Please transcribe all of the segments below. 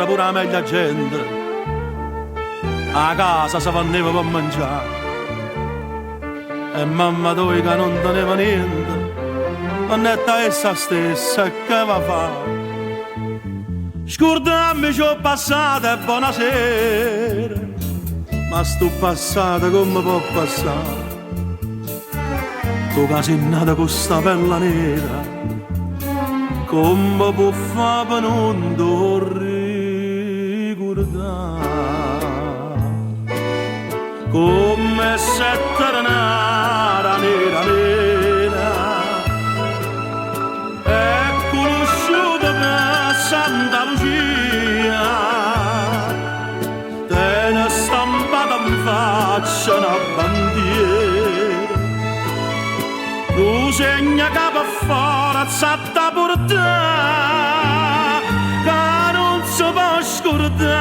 pure la meglio gente, a casa si vanneva per mangiare. E mamma tua che non teneva niente, mannetta essa stessa che va a fare. Scordammi ci ho passato e buonasera, ma sto passato come può passare. Tu che sei nata con sta pelle nera, come può fare per non ricordare? Come se tornara nera nera e conosciuta per Santa Lucia, te ne stampata in faccia una bandiera, tu segna che per forza da portare, che non si può scordare,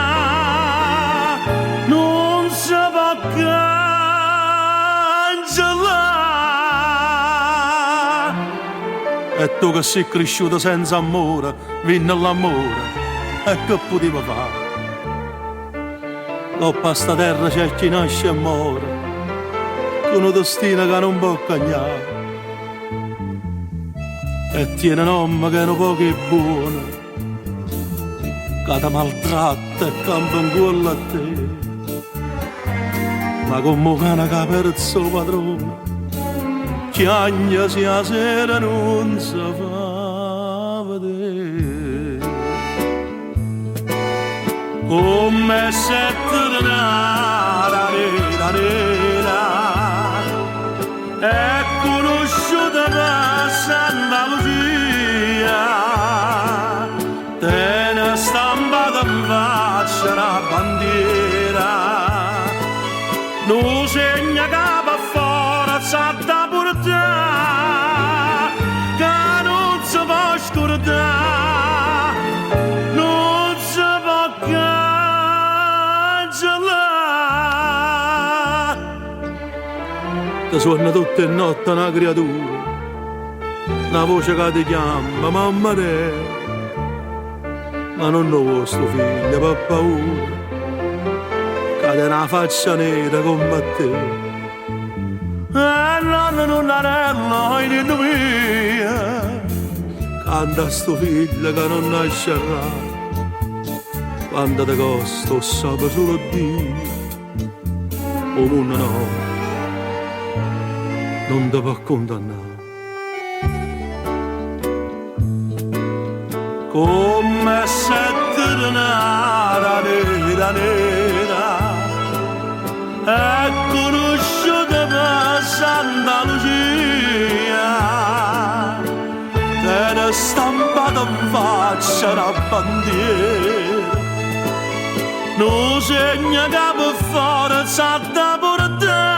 non si può cancellare. E tu che sei cresciuto senza amore, vinna l'amore, e che potevo fare? Dopo a sta terra c'è chi nasce e muore, con un destino che non può cagnare. E tiene nome che non poco è buono, che ti maltratta e campa in cuore a te. Ma come un cane che perde il suo padrone, chiagna se la sera non si fa vedere. Come se tornara nera nera e conosciuta per Santa Lucia, te ne stampata in faccia una bandiera, non segna che per forza da portare, che non si può scordare, non si può cancellare. Ti suona tutte le notti una creatura, una voce che ti chiama mamma te, ma non lo vostro figlio per paura, che te una faccia nera come te. E non anello in il mio, canta sto figlio che non nascerà, quando te costa sapere solo Dio, o mondo no, non ti può condannare. Come se tornara nera nera e conosciuta per Santa Lucia, te ne stampata in faccia una bandiera, non segna che per forza da portare,